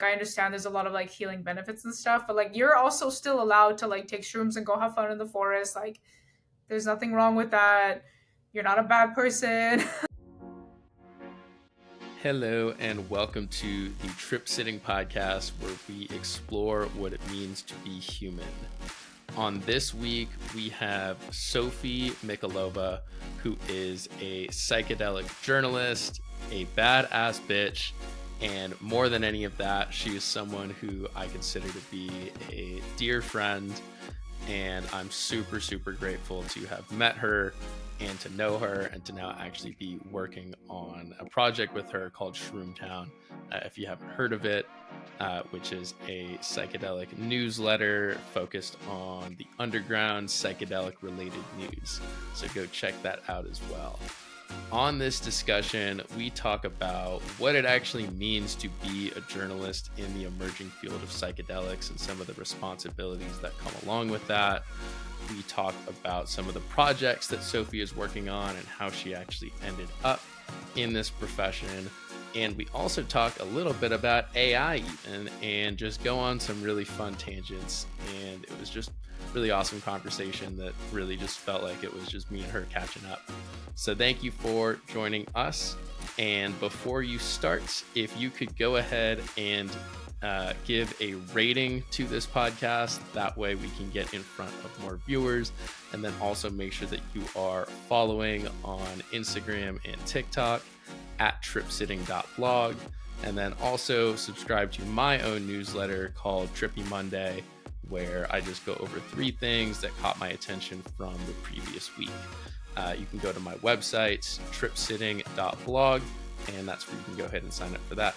I understand there's a lot of like healing benefits and stuff, but like you're also still allowed to like take shrooms and go have fun in the forest. Like there's nothing wrong with that. You're not a bad person. Hello, and welcome to the Trip Sitting Podcast, where we explore what it means to be human. On this week, we have Sofie Mikhaylova, who is a psychedelic journalist, a badass bitch, and more than any of that, she is someone who I consider to be a dear friend, and I'm super, super grateful to have met her and to know her and to now actually be working on a project with her called Shroomtown. If you haven't heard of it, which is a psychedelic newsletter focused on the underground psychedelic related news. So go check that out as well. On this discussion, we talk about what it actually means to be a journalist in the emerging field of psychedelics and some of the responsibilities that come along with that. We talk about some of the projects that Sofie is working on and how she actually ended up in this profession. And we also talk a little bit about AI even, and just go on some really fun tangents. And it was just really awesome conversation that really just felt like it was just me and her catching up. So thank you for joining us. And before you start, if you could go ahead and give a rating to this podcast. That way we can get in front of more viewers. And then also make sure that you are following on Instagram and TikTok at tripsitting.blog. And then also subscribe to my own newsletter called Trippy Monday, where I just go over 3 things that caught my attention from the previous week. You can go to my website, tripsitting.blog, and that's where you can go ahead and sign up for that.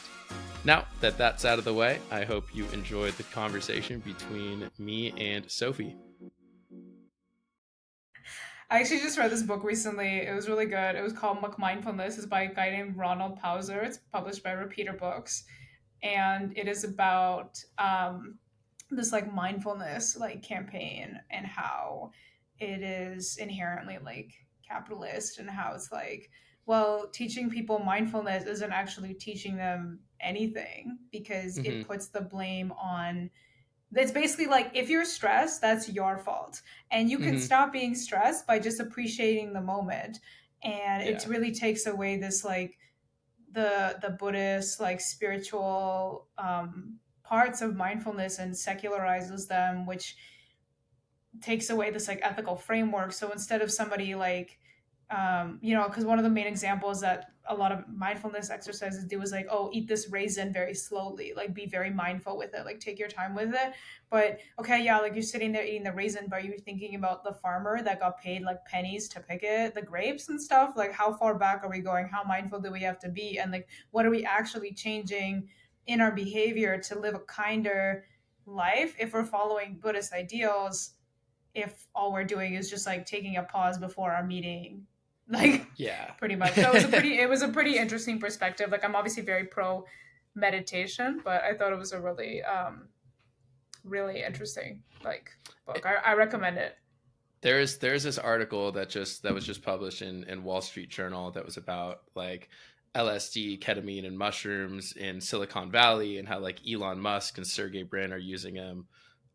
Now that that's out of the way, I hope you enjoyed the conversation between me and Sofie. I actually just read this book recently. It was really good. It was called Mindfulness. It's by a guy named Ronald Pauser. It's published by Repeater Books, and it is about this like mindfulness like campaign and how it is inherently like capitalist and how it's like, well, teaching people mindfulness isn't actually teaching them anything because it Mm-hmm. puts the blame on. It's basically like if you're stressed, that's your fault. And you can Mm-hmm. stop being stressed by just appreciating the moment. And it Yeah. really takes away this like the Buddhist like spiritual parts of mindfulness and secularizes them, which takes away this like ethical framework. So instead of somebody like because one of the main examples that a lot of mindfulness exercises do is like, oh, eat this raisin very slowly, like be very mindful with it, like take your time with it. But okay, yeah, like you're sitting there eating the raisin, but you're thinking about the farmer that got paid like pennies to pick it, the grapes and stuff. Like how far back are we going? How mindful do we have to be? And like what are we actually changing in our behavior to live a kinder life if we're following Buddhist ideals, if all we're doing is just like taking a pause before our meeting, like Yeah. pretty much. So it was a pretty interesting perspective. Like I'm obviously very pro meditation, but I thought it was a really really interesting like book. I recommend it. There's this article that was just published in Wall Street Journal that was about like LSD, ketamine, and mushrooms in Silicon Valley and how like Elon Musk and Sergey Brin are using them.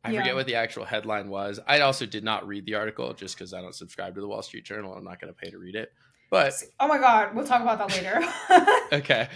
I forget Yeah. what the actual headline was. I also did not read the article just because I don't subscribe to the Wall Street Journal. I'm not going to pay to read it. But Oh my god, we'll talk about that later. okay.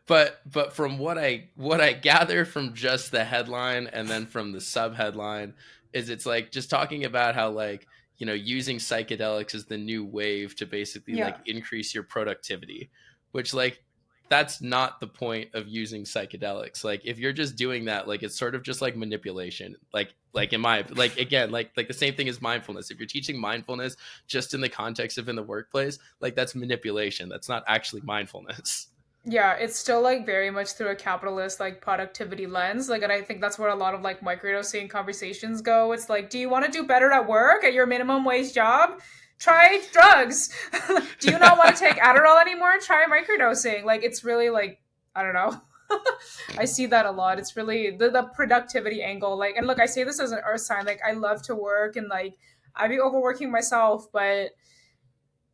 But from what I gather from just the headline and then from the sub headline is it's like just talking about how like, using psychedelics is the new wave to basically Yeah. like increase your productivity, which like that's not the point of using psychedelics. Like if you're just doing that, like it's sort of just like manipulation. Like in my like again, like the same thing as mindfulness. If you're teaching mindfulness just in the context of in the workplace, like that's manipulation. That's not actually mindfulness. Yeah, it's still like very much through a capitalist like productivity lens. Like, and I think that's where a lot of like microdosing conversations go. It's like, do you want to do better at work at your minimum wage job? Try drugs. Do you not want to take Adderall anymore? Try microdosing. Like, it's really like, I don't know. I see that a lot. It's really the productivity angle. Like, and look, I say this as an earth sign. Like, I love to work and like I'd be overworking myself, but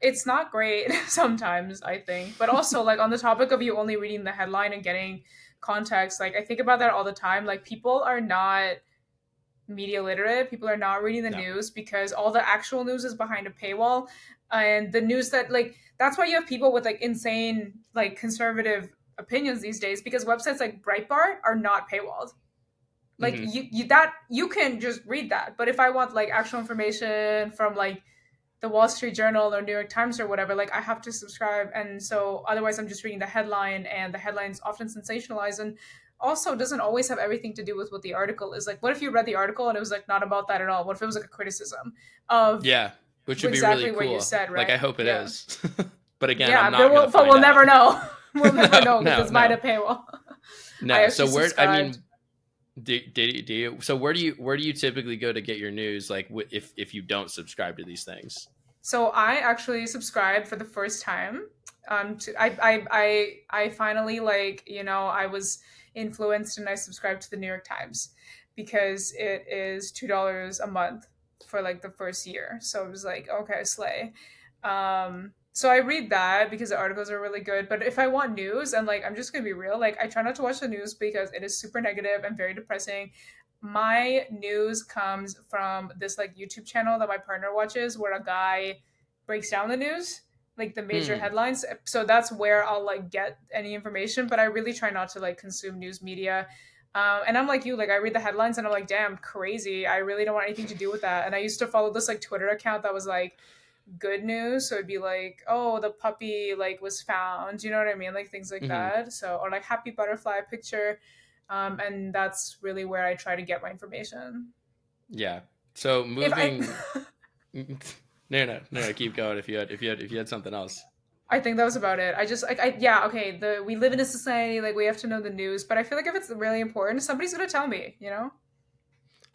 it's not great sometimes, I think. But also like on the topic of you only reading the headline and getting context, like I think about that all the time. Like people are not media literate. People are not reading the No. news because all the actual news is behind a paywall. And the news that like that's why you have people with like insane like conservative opinions these days because websites like Breitbart are not paywalled. Like Hmm. you that you can just read that. But if I want like actual information from like the Wall Street Journal or New York Times or whatever, like I have to subscribe. And so otherwise I'm just reading the headline and the headline's often sensationalized and also doesn't always have everything to do with what the article is. Like what if you read the article and it was like not about that at all? What if it was like a criticism of Yeah, which would be really exactly what you cool. said, Like, right? I hope it Yeah. is. But again, I'm Yeah, not gonna but find we'll out. never know. We'll never No, know because no, it's behind a no, paywall. I no. So actually where? I subscribed. mean, do you? So where do you typically go to get your news? Like, if you don't subscribe to these things? So I actually subscribed for the first time. I finally like I was influenced and I subscribed to the New York Times because it is $2 a month for like the first year. So it was like okay, slay. So I read that because the articles are really good. But if I want news and like I'm just gonna be real, like I try not to watch the news because it is super negative and very depressing. My news comes from this like YouTube channel that my partner watches where a guy breaks down the news, like the major Hmm. headlines. So that's where I'll like get any information, but I really try not to like consume news media. And I'm like you, like I read the headlines and I'm like, damn, crazy. I really don't want anything to do with that. And I used to follow this like Twitter account that was like good news. So it'd be like, oh, the puppy like was found. You know what I mean? Like things like Hmm. that. So or like happy butterfly picture. And that's really where I try to get my information. Yeah. So If I, moving. No, no, no. Keep going. If you had something else. I think that was about it. I just like yeah, okay. The we live in a society like we have to know the news, but I feel like if it's really important, somebody's gonna tell me.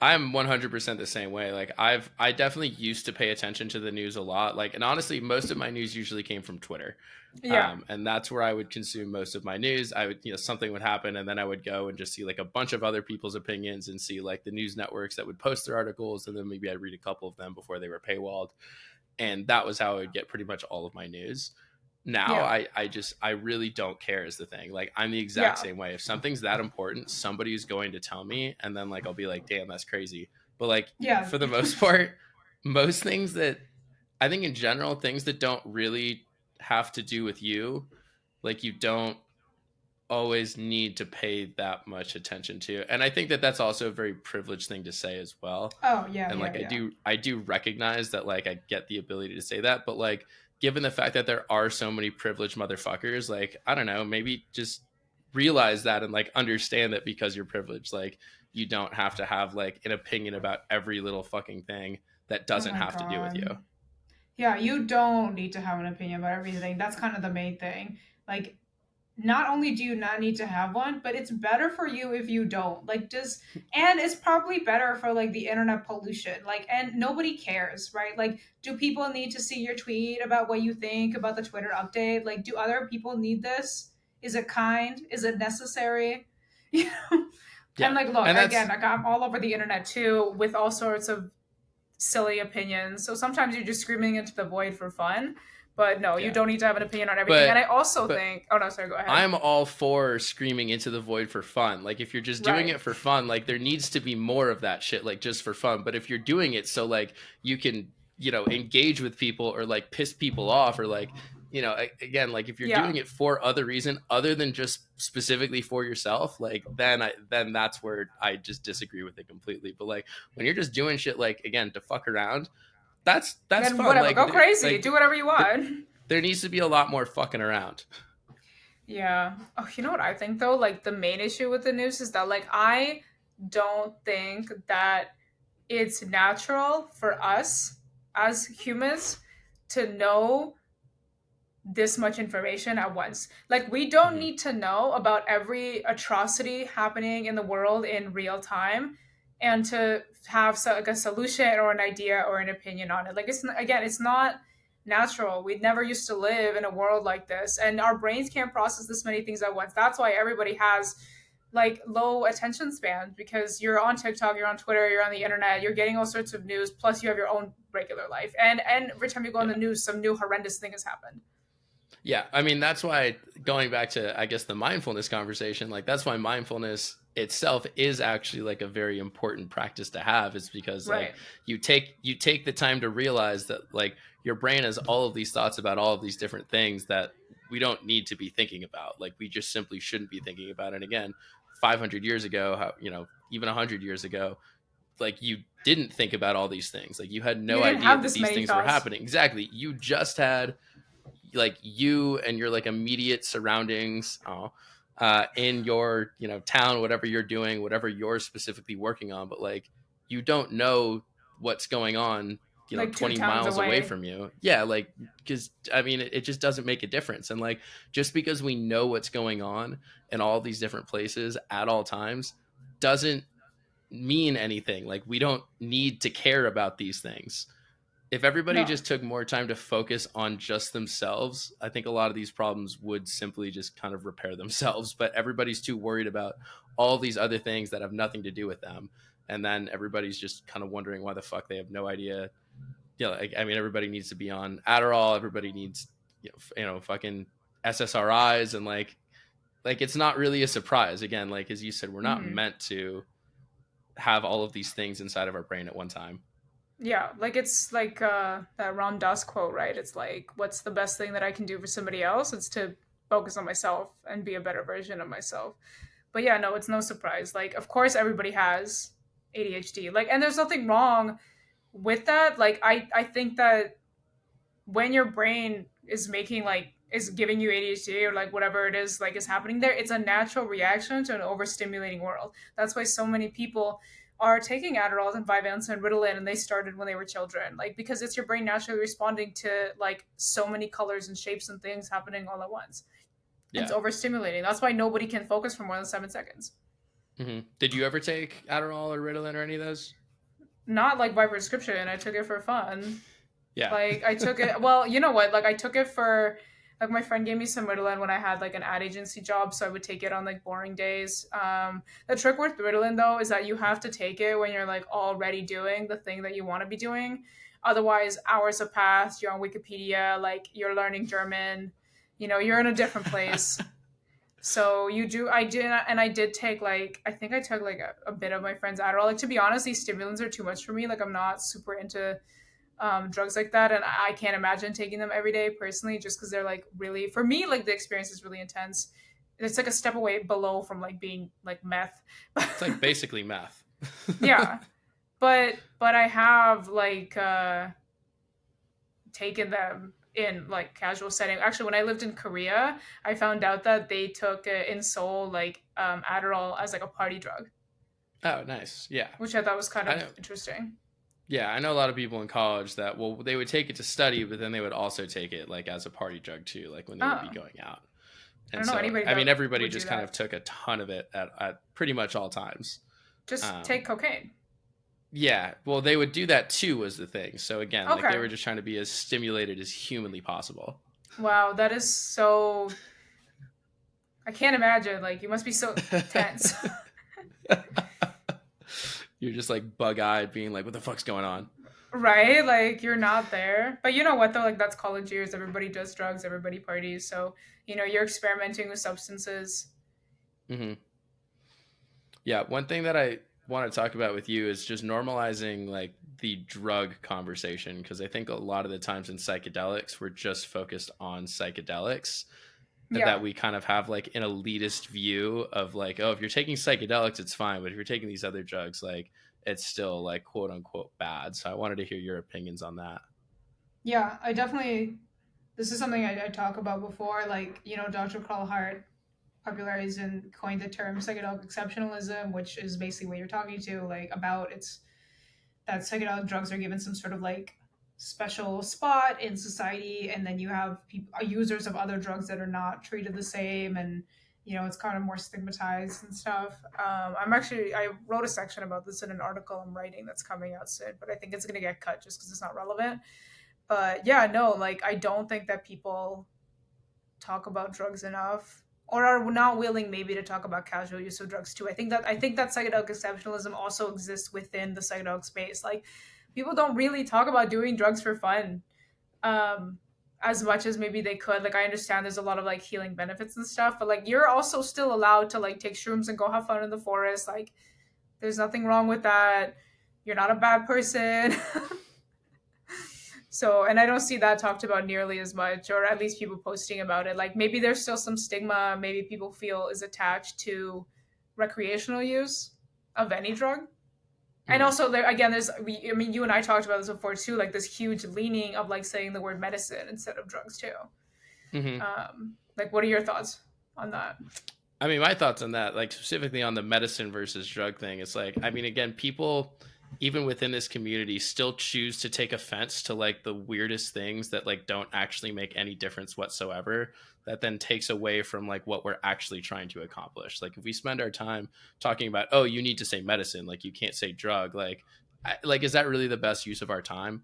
I'm 100% the same way. Like I definitely used to pay attention to the news a lot. Like, and honestly, most of my news usually came from Twitter. Yeah, And that's where I would consume most of my news. I would, something would happen, and then I would go and just see like a bunch of other people's opinions and see like the news networks that would post their articles, and then maybe I'd read a couple of them before they were paywalled, and that was how I would get pretty much all of my news. Now yeah, I really don't care is the thing. Like, I'm the exact yeah, same way. If something's that important, somebody's going to tell me, and then like I'll be like, damn, that's crazy. But like, yeah. for the most part, most things that I think in general, things that don't really have to do with you, like, you don't always need to pay that much attention to. And I think that that's also a very privileged thing to say as well. Oh yeah, And yeah, like, I yeah. do I do recognize that, like, I get the ability to say that, but like, given the fact that there are so many privileged motherfuckers, like, I don't know, maybe just realize that and like understand that because you're privileged, like, you don't have to have like an opinion about every little fucking thing that Oh doesn't my have to do with you. god. Yeah, you don't need to have an opinion about everything. That's kind of the main thing. Like not only do you not need to have one, but it's better for you if you don't. Like just and it's probably better for like the internet pollution. Like and nobody cares, right? Like do people need to see your tweet about what you think about the Twitter update? Like do other people need this? Is it kind? Is it necessary? You know? And Yeah. like look, And again, that's like I'm all over the internet too with all sorts of silly opinions. So sometimes you're just screaming into the void for fun. But no, you yeah. don't need to have an opinion on everything. And But I also but think, oh no, sorry, go ahead. I'm all for screaming into the void for fun. Like, if you're just doing Right. it for fun, like, there needs to be more of that shit, like, just for fun. But if you're doing it so like you can, engage with people or like piss people off or like, again, like, if you're Yeah. doing it for other reason other than just specifically for yourself, like, then that's where I just disagree with it completely. But like, when you're just doing shit, like, again, to fuck around, that's Then fun. whatever, Like, go crazy, do whatever you want. there needs to be a lot more fucking around. Yeah. Oh, you know what I think though? Like the main issue with the news is that like I don't think that it's natural for us as humans to know this much information at once. Like we don't Hmm. need to know about every atrocity happening in the world in real time and to have like a solution or an idea or an opinion on it. Like it's not natural. We never used to live in a world like this and our brains can't process this many things at once. That's why everybody has like low attention spans because you're on TikTok, you're on Twitter, you're on the internet, you're getting all sorts of news plus you have your own regular life. And every time you go on the Yeah. news some new horrendous thing has happened. Yeah, I mean that's why going back to I guess the mindfulness conversation, like that's why mindfulness itself is actually like a very important practice to have is because like Right. you take the time to realize that like your brain has all of these thoughts about all of these different things that we don't need to be thinking about. Like we just simply shouldn't be thinking about. And again, 500 years ago, how, even 100 years ago, like you didn't think about all these things. Like you had You no didn't idea have that this these many things were thoughts. happening. Exactly. You just had like you and your like immediate surroundings in your town, whatever you're doing, whatever you're specifically working on, but like you don't know what's going on Like two 20 towns miles away away. from you. Yeah, like because I mean it just doesn't make a difference. And like just because we know what's going on in all these different places at all times doesn't mean anything. Like we don't need to care about these things. If everybody No. just took more time to focus on just themselves, I think a lot of these problems would simply just kind of repair themselves. But everybody's too worried about all these other things that have nothing to do with them. And then everybody's just kind of wondering why the fuck they have no idea. Like, I mean, everybody needs to be on Adderall. Everybody needs, fucking SSRIs. And like, it's not really a surprise. Again, like, as you said, we're not Hmm. meant to have all of these things inside of our brain at one time. Yeah, like it's like that Ram Dass quote, right? It's like, what's the best thing that I can do for somebody else? It's to focus on myself and be a better version of myself. But yeah, no, it's no surprise. Like, of course, everybody has ADHD. Like, and there's nothing wrong with that. Like, I think that when your brain is making like is giving you ADHD or like whatever it is like is happening there, it's a natural reaction to an overstimulating world. That's why so many people are taking Adderall and Vyvanse and Ritalin, and they started when they were children, like because it's your brain naturally responding to like so many colors and shapes and things happening all at once. It's Yeah. overstimulating. That's why nobody can focus for more than 7 seconds. Did you ever take Adderall or Ritalin or any of those? Not like by prescription. I took it for fun. Yeah. Like I took it. Well, you know what? Like I took it for like my friend gave me some Ritalin when I had like an ad agency job, so I would take it on like boring days. The trick with Ritalin though is that you have to take it when you're like already doing the thing that you want to be doing. Otherwise, hours have passed. You're on Wikipedia, like you're learning German. You know, you're in a different place. So you do. I did, and I did take like I think I took like a bit of my friend's Adderall. Like to be honest, these stimulants are too much for me. Like I'm not super into drugs like that, and I can't imagine taking them every day personally, just because they're like really for me like the experience is really intense. It's like a step away below from like being like meth. It's like basically meth. Yeah, but I have like taken them in like casual setting. Actually, when I lived in Korea, I found out that they took in Seoul like Adderall as like a party drug, Oh, nice. Yeah. which I thought was kind I of know. interesting. Yeah, I know a lot of people in college that well they would take it to study, but then they would also take it like as a party drug too, like when they would be Oh, going out. I And don't know so anybody I mean that everybody would do just kind that. of took a ton of it at pretty much all times. Just Um take cocaine. yeah, well they would do that too was the thing. So again, like they Okay. were just trying to be as stimulated as humanly possible. Wow, that is so. I can't imagine. Like, you must be so tense. You're just like bug-eyed being like what the fuck's going on? Right? Like, you're not there. But you know what, though? Like, that's college years. Everybody does drugs, everybody parties. So, you're experimenting with substances. Mhm. Yeah, one thing that I want to talk about with you is just normalizing like the drug conversation because I think a lot of the times in psychedelics we're just focused on psychedelics that Yeah. we kind of have like an elitist view of like oh if you're taking psychedelics it's fine but if you're taking these other drugs like it's still like quote unquote bad. So I wanted to hear your opinions on that. Yeah, I definitely. This is something I talk about before. Like, Dr. Carl Hart popularized and coined the term psychedelic exceptionalism, which is basically what you're talking to, like, about it's that psychedelic drugs are given some sort of like special spot in society, and then you have people users of other drugs that are not treated the same, and it's kind of more stigmatized and stuff. I wrote a section about this in an article I'm writing that's coming out soon, but I think it's going to get cut just because it's not relevant. But yeah, no, like I don't think that people talk about drugs enough or are not willing maybe to talk about casual use of drugs too. I think that psychedelic exceptionalism also exists within the psychedelic space. Like people don't really talk about doing drugs for fun. Um as much as maybe they could. Like I understand there's a lot of like healing benefits and stuff, but like you're also still allowed to like take shrooms and go have fun in the forest. Like there's nothing wrong with that. You're not a bad person. So, and I don't see that talked about nearly as much, or at least people posting about it. Like maybe there's still some stigma, maybe people feel is attached to recreational use of any drug. And Mm-hmm. also, there again, I mean, you and I talked about this before too, like this huge leaning of like saying the word medicine instead of drugs too. Mm-hmm. Like, what are your thoughts on that? I mean, my thoughts on that, like specifically on the medicine versus drug thing, it's like, I mean, again, people, even within this community, still choose to take offense to like the weirdest things that like don't actually make any difference whatsoever. That then takes away from like what we're actually trying to accomplish. Like, if we spend our time talking about, oh, you need to say medicine, like you can't say drug, like, is that really the best use of our time?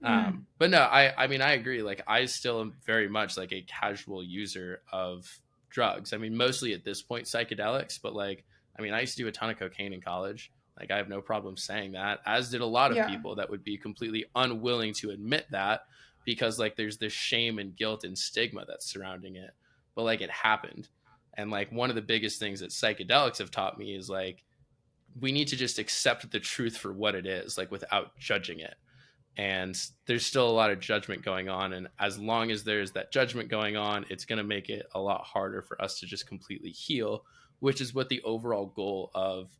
Mm, But no, I mean, I agree. Like, I still am very much like a casual user of drugs. I mean, mostly at this point, psychedelics, but like, I mean, I used to do a ton of cocaine in college. Like, I have no problem saying that, as did a lot of yeah. people that would be completely unwilling to admit that because like there's this shame and guilt and stigma that's surrounding it. But like, it happened. And like, one of the biggest things that psychedelics have taught me is like, we need to just accept the truth for what it is, like without judging it. And there's still a lot of judgment going on, and as long as there's that judgment going on, it's going to make it a lot harder for us to just completely heal, which is what the overall goal of,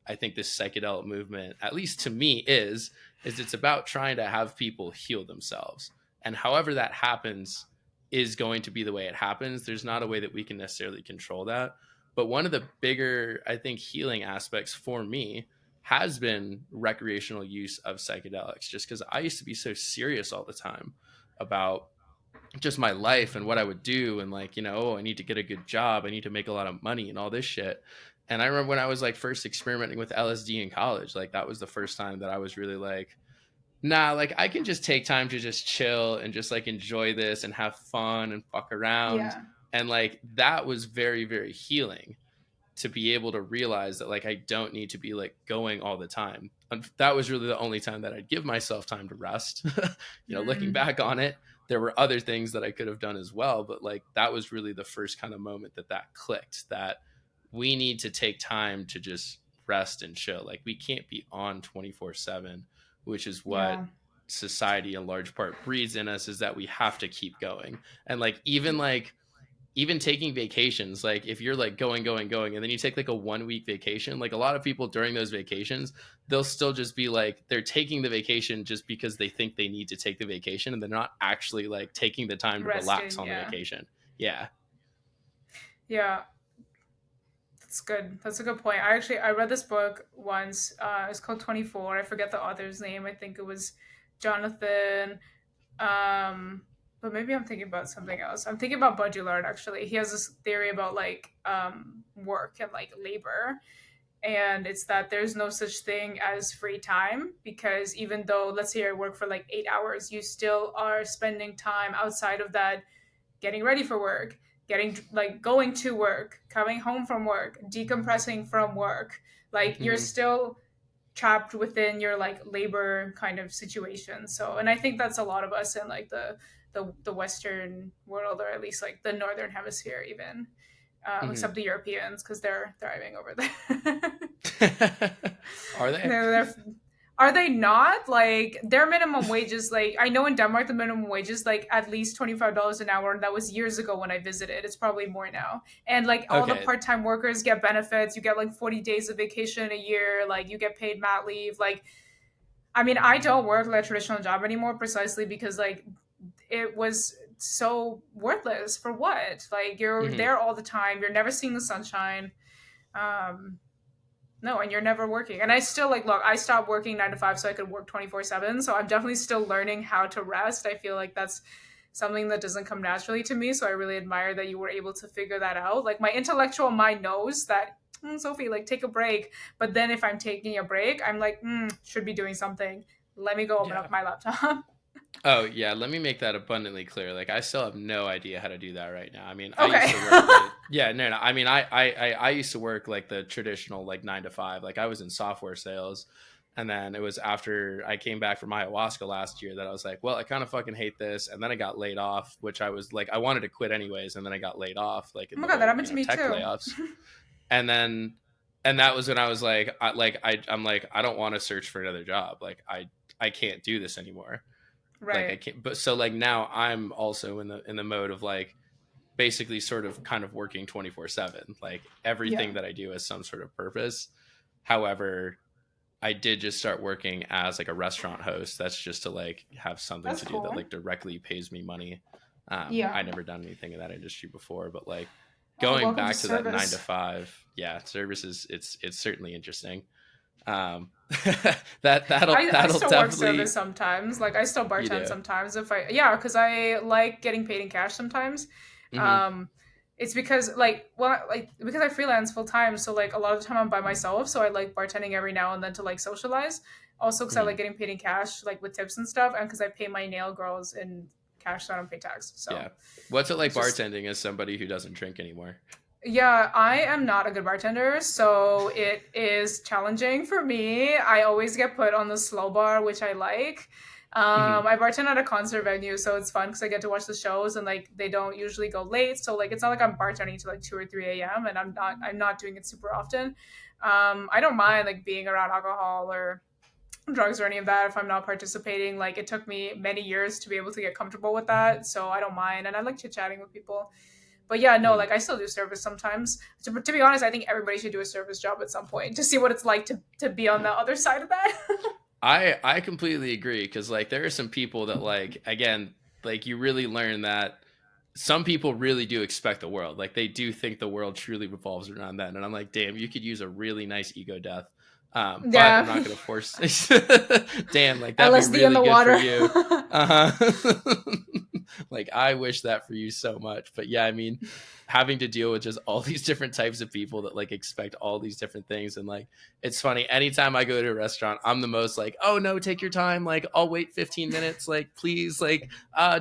I think, this psychedelic movement, at least to me, is it's about trying to have people heal themselves, and however that happens is going to be the way it happens. There's not a way that we can necessarily control that, but one of the bigger, I think, healing aspects for me has been recreational use of psychedelics, just because I used to be so serious all the time about just my life and what I would do, and like, oh, I need to get a good job, I need to make a lot of money and all this shit. And I remember when I was like first experimenting with LSD in college, like that was the first time that I was really like, nah, like I can just take time to just chill and just like enjoy this and have fun and fuck around. Yeah. And like that was very, very healing, to be able to realize that like I don't need to be like going all the time. And that was really the only time that I'd give myself time to rest. Looking Mm, back on it, there were other things that I could have done as well, but like that was really the first kind of moment that clicked, that we need to take time to just rest and chill. Like, we can't be on 24/7, which is what yeah. society in large part breeds in us, is that we have to keep going. And like even taking vacations, like if you're like going and then you take like a 1 week vacation, like a lot of people during those vacations, they'll still just be like, they're taking the vacation just because they think they need to take the vacation, and they're not actually like taking the time to relax Resting. on the Yeah. vacation. Yeah. Yeah. That's good. That's a good point. I read this book once. It's called 24. I forget the author's name. I think it was Jonathan. Um, but maybe I'm thinking about something else. I'm thinking about Baudrillard actually. He has this theory about like work and like labor. And it's that there's no such thing as free time, because even though, let's say I work for like 8 hours, you still are spending time outside of that, getting ready for work, getting like going to work, coming home from work, decompressing from work. Like you're Hmm. still trapped within your like labor kind of situation. So, and I think that's a lot of us in like the Western world, or at least like the Northern Hemisphere, even Hmm. except the Europeans because they're thriving over there. Are they? they're, are they not? Like their minimum wages, like I know in Denmark the minimum wage is like at least $25 an hour, and that was years ago when I visited. It's probably more now. And like all the Okay. part-time workers get benefits. You get like 40 days of vacation a year, like you get paid mat leave. Like I mean, I don't work like a traditional job anymore precisely because like it was so worthless for what? Like you're Hmm. there all the time, you're never seeing the sunshine. Um no, and you're never working. And I still like look, I stopped working 9 to 5 so I could work 24/7. So I'm definitely still learning how to rest. I feel like that's something that doesn't come naturally to me. So I really admire that you were able to figure that out. Like my intellectual mind knows that Sophie, like take a break. But then if I'm taking a break, I'm like, should be doing something. Let me go open Yeah. up my laptop. Oh yeah, let me make that abundantly clear. Like, I still have no idea how to do that right now. I mean, I Okay. used to work the yeah, no, no. I mean, I used to work like the traditional like 9 to 5. Like, I was in software sales, And then it was after I came back from ayahuasca last year that I was like, well, I kind of fucking hate this. And then I got laid off, which I was like, I wanted to quit anyways. And then I got laid off, like Oh in my the god, that whole, happened to me tech too. layoffs. And then, and that was when I was like, I'm like, I don't want to search for another job. Like I can't do this anymore. Like I Right. can't, but so like now I'm also in the mode of like, basically sort of kind of working 24/7. Like Yeah. everything that I do has some sort of purpose. However, I did just start working as like a restaurant host. That's just to like have something That's to do that cool. like directly pays me money. Yeah. I never done anything in that industry before, but like Oh, going welcome to back to that nine to service. five, yeah, services. It's certainly interesting. Um, I that'll still work service definitely sometimes. Like I still you bartend do. sometimes if I yeah, because I like getting paid in cash sometimes. Mm-hmm. Um, it's because like well like because I freelance full time, so like a lot of the time I'm by myself, so I like bartending every now and then to like socialize. Also, because I Mm-hmm. like getting paid in cash, like with tips and stuff, and because I pay my nail girls in cash, so I don't pay tax. So Yeah. What's it like it's just bartending as somebody who doesn't drink anymore? yeah, I am not a good bartender, so it is challenging for me. I always get put on the slow bar, which I like. Mm-hmm. I bartend at a concert venue, so it's fun because I get to watch the shows and like they don't usually go late. So like it's not like I'm bartending to like 2 or 3 a.m. and I'm not doing it super often. I don't mind like being around alcohol or drugs or any of that if I'm not participating. Like it took me many years to be able to get comfortable with that, so I don't mind, and I like chit chatting with people. But yeah, no, Mm-hmm. like I still do service sometimes. To be honest, I think everybody should do a service job at some point to see what it's like to be on the other side of that. I completely agree because like there are some people that like again like you really learn that some people really do expect the world like they do think the world truly revolves around that and I'm like damn you could use a really nice ego death but I'm Yeah, not gonna force damn like that'd be LSD in really the good for water. you uh-huh like I wish that for you so much but yeah I mean having to deal with just all these different types of people that like expect all these different things and like it's funny anytime I go to a restaurant I'm the most like oh no take your time like I'll wait 15 minutes like please like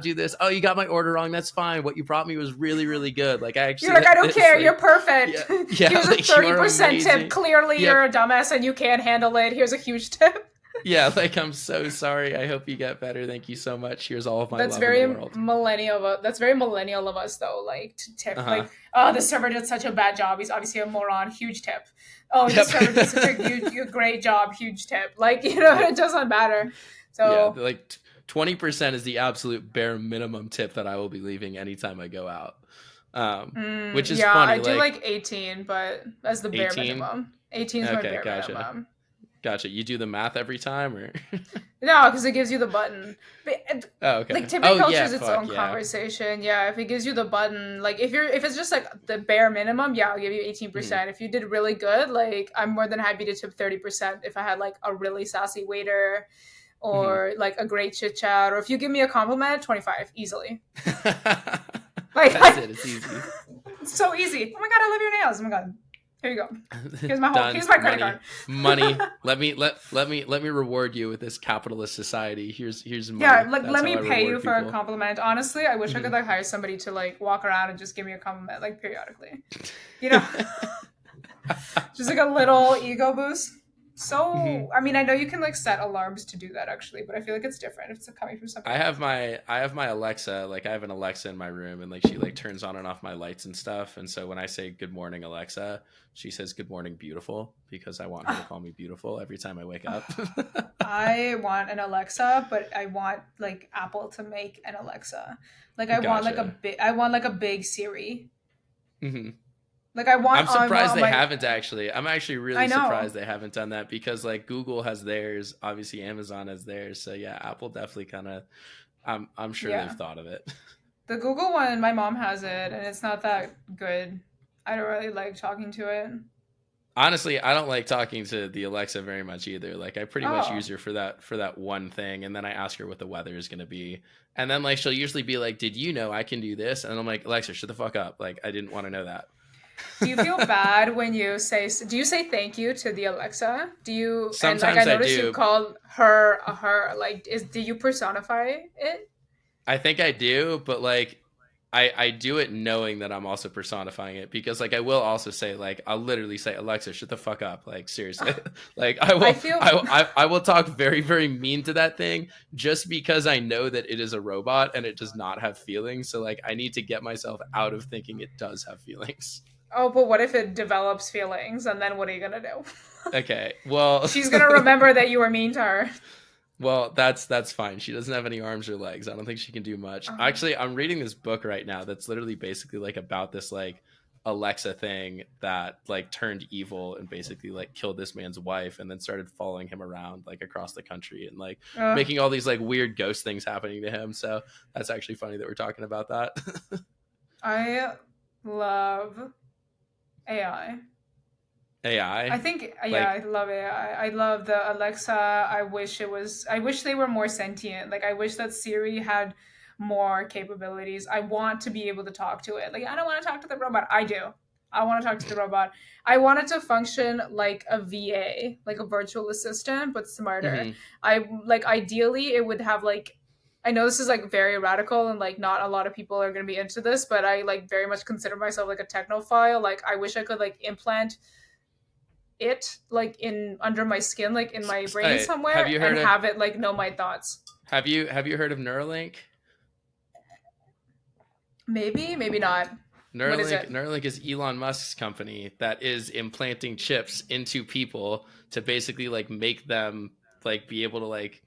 do this oh you got my order wrong that's fine what you brought me was really good like I You're actually like, I like don't this care. You're like perfect. yeah yeah Here's a like you are 30% tip. amazing Clearly, yep you're a dumbass and you can't handle it. Here's a huge tip. yeah like I'm so sorry I hope you get better thank you so much here's all of my That's love in the very world millennial. That's very millennial of us, though. Like to tip, uh-huh like, oh, the server did such a bad job. He's obviously a moron. Huge tip. Oh, the yep server did such a great job. Huge tip. Like yep it doesn't matter. yeah So like 20% is the absolute bare minimum tip that I will be leaving anytime I go out which is yeah, I funny do like like 18, but as the bare 18 minimum. 18 is my okay bare gotcha minimum. gotcha you do the math every time or No, because it gives you the button. But, oh like okay tipping oh culture yeah is its fuck own yeah conversation. Yeah, if it gives you the button, like if it's just like the bare minimum, yeah, I'll give you Mhm. 18%. If you did really good, like I'm more than happy to tip 30% if I had like a really sassy waiter Mhm. or like a great chit chat, or if you give me a compliment, 25 easily. That's Like it. It's easy. it's so easy. Oh my god, I love your nails. Oh my god. Here you go. Done. Here's my credit card. Money. Money. Let me reward you with this capitalist society. Here's Yeah, money. like That's let how me I pay you reward for a people. compliment. Honestly, I wish I could Mhm. like hire somebody to like walk around and just give me a compliment like periodically. You know, just like a little ego boost. So, Mhm. I mean, I know you can like set alarms to do that actually, but I feel like it's different if it's coming from somebody else. I have my Alexa, like I have an Alexa in my room and like she like turns on and off my lights and stuff. And so when I say good morning Alexa, she says good morning beautiful because I want her to call me beautiful every time I wake up. I want an Alexa, but I want like Apple to make an Alexa. Like Gotcha. I want like a big Siri. Mhm. Like I'm I want surprised on they my haven't actually. I'm actually I really know. surprised they haven't done that because like Google has theirs, obviously Amazon has theirs. So yeah, Apple definitely kind of I'm sure they've Yeah. thought of it. The Google one, my mom has it, and it's not that good. I don't really like talking to it. Honestly, I don't like talking to the Alexa very much either. Like I pretty much Oh, use her for that one thing and then I ask her what the weather is going to be. And then like she'll usually be like, "Did you know I can do this?" And I'm like, "Alexa, shut the fuck up. Like I didn't want to know that." do you feel bad when you say? Do you say thank you to the Alexa? Do you? And like I Sometimes I noticed you do. call her a her. Like, is do you personify it? I think I do, but like I do it knowing that I'm also personifying it, because like I will also say, like I'll literally say, Alexa, shut the fuck up, like seriously. Like I I will feel I will talk very very mean to that thing just because I know that it is a robot and it does not have feelings. So like I need to get myself out of thinking it does have feelings. oh, but what if it develops feelings and then what are you gonna do? Okay, well, She's gonna remember that you were mean to her. well, that's fine. She doesn't have any arms or legs. I don't think she can do much. Oh, Actually, I'm reading this book right now that's literally basically like about this like Alexa thing that like turned evil and basically like killed this man's wife and then started following him around like across the country and like ugh. making all these like weird ghost things happening to him. So that's actually funny that we're talking about that. I love AI. I AI, think, yeah, I like, love it. I love the Alexa. I wish they were more sentient. Like, I wish that Siri had more capabilities. I want to be able to talk to it. Like, I don't want to talk to the robot. I do. I want to talk to the robot. I want it to function like a VA, like a virtual assistant, but smarter. mhm. Ideally, it would have like, I know this is like very radical and like not a lot of people are going to be into this, but I like very much consider myself like a technophile. Like, I wish I could like implant it like in under my skin, like in my brain Hey, have somewhere, you and heard of have it like know my thoughts. have you heard of Neuralink? Maybe, maybe not. What is it? Neuralink is Elon Musk's company that is implanting chips into people to basically like make them like be able to like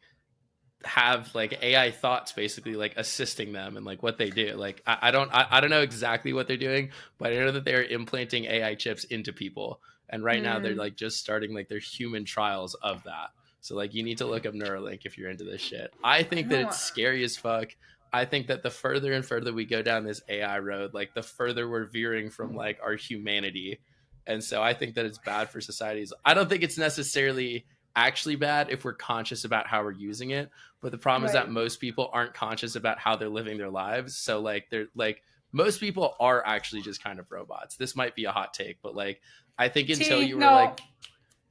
have like AI thoughts, basically like assisting them and like what they do. Like I don't know exactly what they're doing, but I know that they're implanting AI chips into people. And right now they're Hmm. like just starting like their human trials of that. So like you need to look up Neuralink if you're into this shit. I I think that don't it's want. scary as fuck. I think that the further and further we go down this AI road, like the further we're veering from like our humanity. And so I think that it's bad for societies. I don't think it's necessarily actually bad if we're conscious about how we're using it, but the problem is that Right. most people aren't conscious about how they're living their lives. So like they're like most people are actually just kind of robots. This might be a hot take, but like I think until T. you were No. like,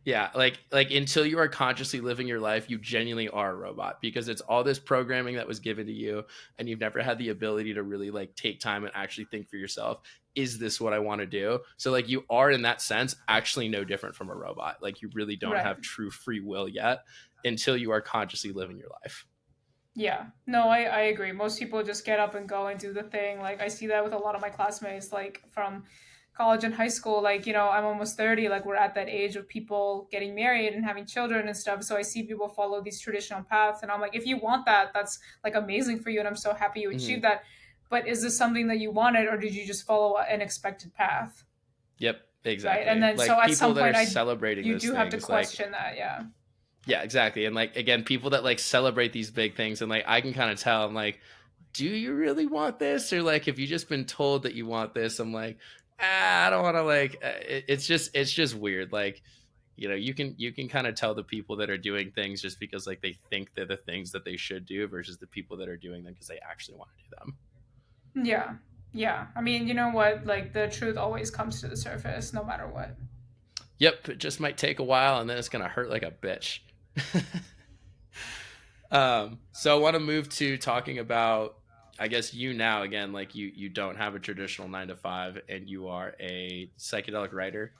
yeah, like until you are consciously living your life, you genuinely are a robot, because it's all this programming that was given to you and you've never had the ability to really like take time and actually think for yourself, is this what I want to do? So like you are in that sense actually no different from a robot. Like you really don't Right. have true free will yet until you are consciously living your life. Yeah. No, I agree. Most people just get up and go and do the thing. Like I see that with a lot of my classmates, like from college and high school. Like, I'm almost 30, like we're at that age of people getting married and having children and stuff. So I see people follow these traditional paths and I'm like, if you want that, that's like amazing for you and I'm so happy you Mm-hmm. achieved that. But is this something that you wanted or did you just follow an expected path? Yep, Right. And exactly. then so Like at people some that are point I celebrating you those do have to things, like, question that, yeah. yeah, exactly. And like again, people that like celebrate these big things, and like I can kind of tell, I'm like, do you really want this? Or like, have you just been told that you want this? I'm like, I don't want to like. It's just weird. Like, you can kind of tell the people that are doing things just because like they think they're the things that they should do versus the people that are doing them because they actually want to do them. Yeah. Yeah. I mean, you know what? Like the truth always comes to the surface no matter what. Yep, it just might take a while, and then it's gonna hurt like a bitch. So I want to move to talking about, I guess, you now again. Like you don't have a traditional 9 to 5, and you are a psychedelic writer.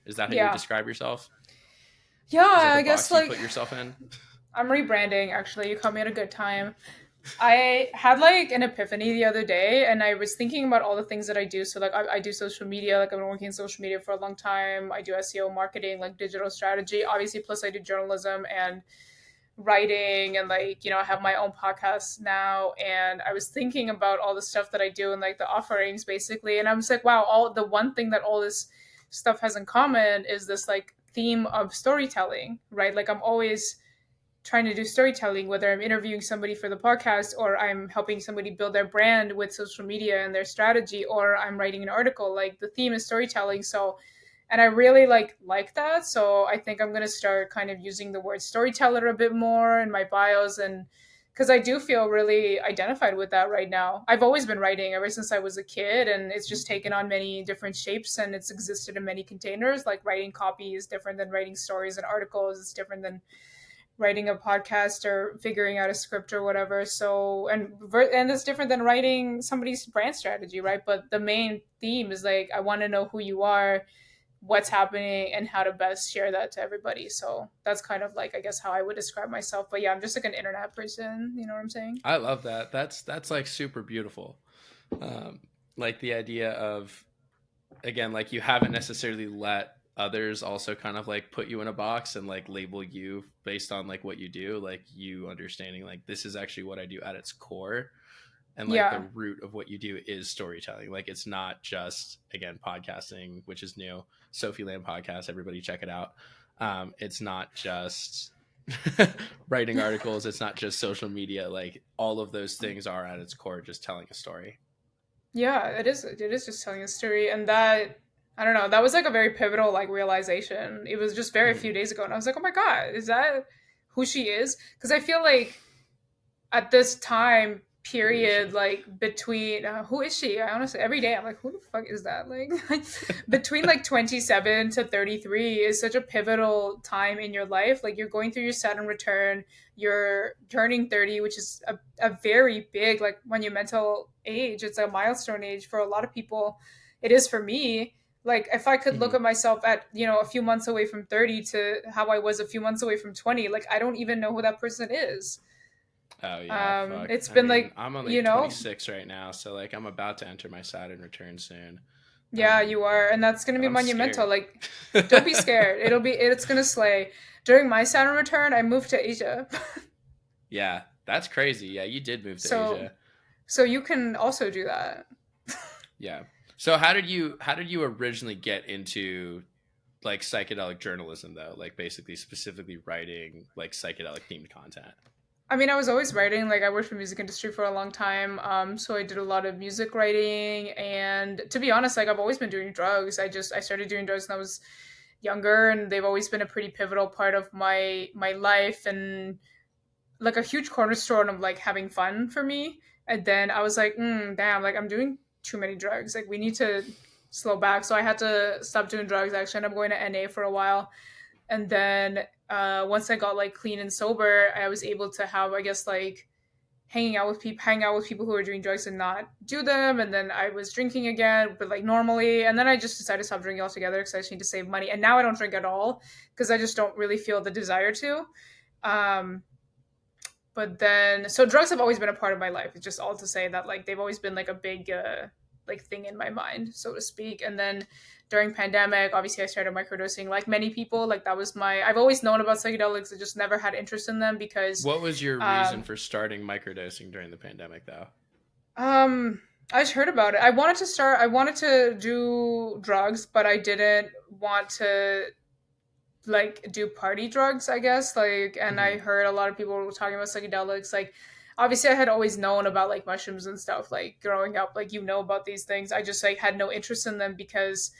Is that how you would Yeah. describe yourself? Yeah, Is that the I guess box you like put yourself in? I'm rebranding actually. You caught me at a good time. I had like an epiphany the other day and I was thinking about all the things that I do. So like I do social media, like I've been working in social media for a long time. I do SEO marketing, like digital strategy, obviously, plus I do journalism and writing and like, I have my own podcast now. And I was thinking about all the stuff that I do and like the offerings basically. And I was like, wow, all the one thing that all this stuff has in common is this like theme of storytelling, right? Like I'm always trying to do storytelling, whether I'm interviewing somebody for the podcast or I'm helping somebody build their brand with social media and their strategy, or I'm writing an article. Like the theme is storytelling. So, and I really like that. So I think I'm gonna start kind of using the word storyteller a bit more in my bios and because I do feel really identified with that right now. I've always been writing ever since I was a kid, and it's just taken on many different shapes and it's existed in many containers. Like writing copy is different than writing stories and articles. It's different than writing a podcast or figuring out a script or whatever. So and it's different than writing somebody's brand strategy, right? But the main theme is like I want to know who you are, what's happening, and how to best share that to everybody. So that's kind of like I guess how I would describe myself. But yeah, I'm just like an internet person. You know what I'm saying? I love that. That's like super beautiful. Um, like the idea of, again, like you haven't necessarily let others also kind of like put you in a box and like label you based on like what you do, like you understanding like this is actually what I do at its core, and like the Yeah. root of what you do is storytelling. Like it's not just, again, podcasting, which is new. Sophie Land podcast, everybody check it out. It's not just writing articles, it's not just social media. Like all of those things are at its core just telling a story. Yeah, it is. It is just telling a story, and that I don't know. That was like a very pivotal like realization. It was just very Mhm. few days ago, and I was like, oh my god, is that who she is? Because I feel like at this time Who is period, she? like between who is she? I honestly every day I'm like, who the fuck is that? Like between like 27 to 33 is such a pivotal time in your life. Like you're going through your Saturn return, you're turning 30, which is a very big like monumental age. It's a milestone age for a lot of people. It is for me. Like if I could look Mhm. at myself at, a few months away from 30 to how I was a few months away from 20, like I don't even know who that person is. Oh yeah, fuck. It's I been mean, like, I'm only 26 right now, so like I'm about to enter my Saturn return soon. yeah, you are, and that's gonna But be I'm monumental. scared. Like, don't be scared. It's gonna slay. During my Saturn return, I moved to Asia, Yeah, that's crazy. Yeah, you did move to so Asia. you can also do that. Yeah. So how did you originally get into like psychedelic journalism though? Like basically specifically writing like psychedelic themed content. I mean, I was always writing. Like, I worked in the music industry for a long time, so I did a lot of music writing. And to be honest, like I've always been doing drugs. I started doing drugs when I was younger, and they've always been a pretty pivotal part of my life. And like a huge cornerstone of like having fun for me. And then I was like, damn, like I'm doing too many drugs. Like we need to slow back. So I had to stop doing drugs. I actually ended up going to NA for a while. And then once I got like clean and sober, I was able to have, I guess, like hang out with people who were doing drugs and not do them. And then I was drinking again, but like normally. And then I just decided to stop drinking altogether because I just need to save money. And now I don't drink at all because I just don't really feel the desire to. Um, but then so drugs have always been a part of my life. It's just all to say that like they've always been like a big like thing in my mind, so to speak. And then during pandemic, obviously I started microdosing like many people. Like that was my I've always known about psychedelics. I just never had interest in them because What was your reason um for starting microdosing during the pandemic though? um I just heard about it. I wanted to do drugs, but I didn't want to like do party drugs, I guess. Like, and I Mhm. heard a lot of people were talking about psychedelics. Like, obviously, I had always known about like mushrooms and stuff. Like growing up, like you know about these things. I just like had no interest in them because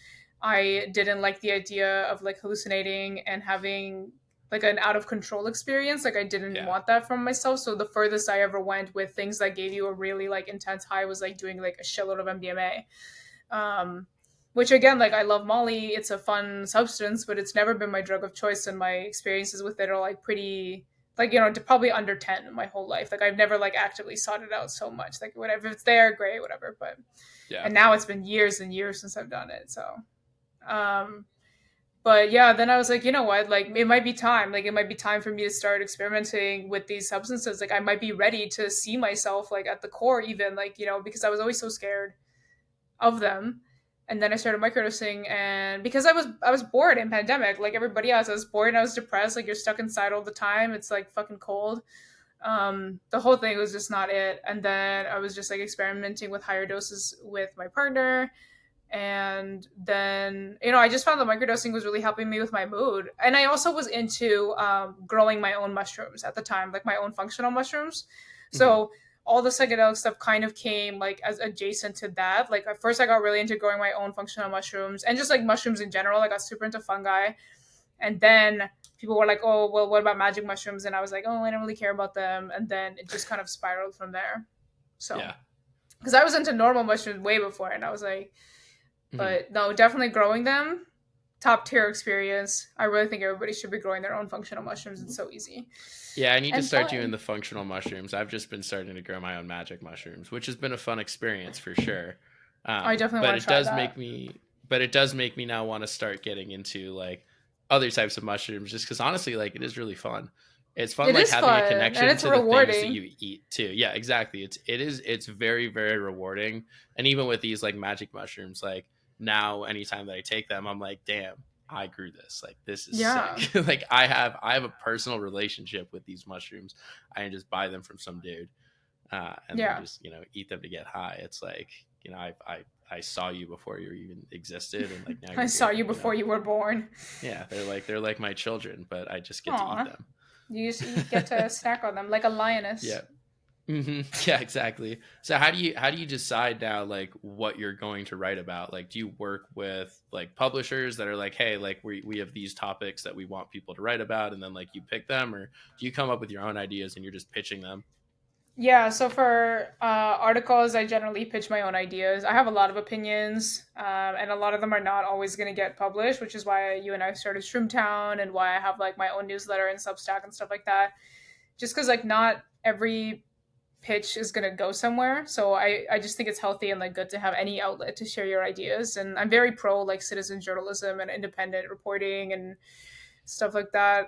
I didn't like the idea of like hallucinating and having like an out of control experience. Like I didn't Yeah. want that from myself. So the furthest I ever went with things that gave you a really like intense high was like doing like a shitload of MDMA. Um, which again, like I love Molly. It's a fun substance, but it's never been my drug of choice, and my experiences with it are like pretty, like probably under 10 my whole life. Like I've never like actively sought it out so much. Like whatever, if it's there, great, whatever. But Yeah. and now it's been years and years since I've done it. So, um, but yeah, then I was like, you know what? Like it might be time. Like it might be time for me to start experimenting with these substances. Like I might be ready to see myself like at the core, even like because I was always so scared of them. And then I started microdosing, and because I was bored in pandemic, like everybody else, I was bored and I was depressed. Like you're stuck inside all the time. It's like fucking cold. The whole thing was just not it. And then I was just like experimenting with higher doses with my partner. And then I just found that microdosing was really helping me with my mood. And I also was into growing my own mushrooms at the time, like my own functional mushrooms. Mhm. So all the psychedelic stuff kind of came like as adjacent to that. Like at first I got really into growing my own functional mushrooms and just like mushrooms in general. I got super into fungi. And then people were like, oh, well, what about magic mushrooms? And I was like, oh, I don't really care about them. And then it just kind of spiraled from there. So, Yeah. because I was into normal mushrooms way before, and I was like, Mhm. but no, definitely growing them. top tier experience. I really think everybody should be growing their own functional mushrooms. It's so easy Yeah, I need to and start doing fun. the functional mushrooms. I've just been starting to grow my own magic mushrooms, which has been a fun experience for sure. I definitely But want to it try does that. make me, but it does make me now want to start getting into like other types of mushrooms, just because honestly, like it is really fun. It's fun, It like is having a fun and connection it's to the things that rewarding. you eat too. Yeah, exactly. It's very very rewarding. And even with these like magic mushrooms, like now anytime that I take them, I'm like, damn, I grew this. Like this is Yeah. sick. Like I have a personal relationship with these mushrooms. I can just buy them from some dude, and then Yeah. just eat them to get high. It's like I saw you before you even existed, and like now I you're saw here. you before you were born. Yeah, they're like my children, but I just get to eat Aw. them. You get to snack on them like a Yeah. lioness. Yeah, exactly. So how do you decide now like what you're going to write about? Like do you work with like publishers that are like, hey, like we have these topics that we want people to write about, and then like you pick them, or do you come up with your own ideas and you're just pitching them? Yeah, so for articles, I generally pitch my own ideas. I have a lot of opinions, and a lot of them are not always going to get published, which is why you and I started Shroomtown and why I have like my own newsletter and Substack and stuff like that. Just because like not every pitch is going to go somewhere. So I just think it's healthy and like good to have any outlet to share your ideas. And I'm very pro like citizen journalism and independent reporting and stuff like that.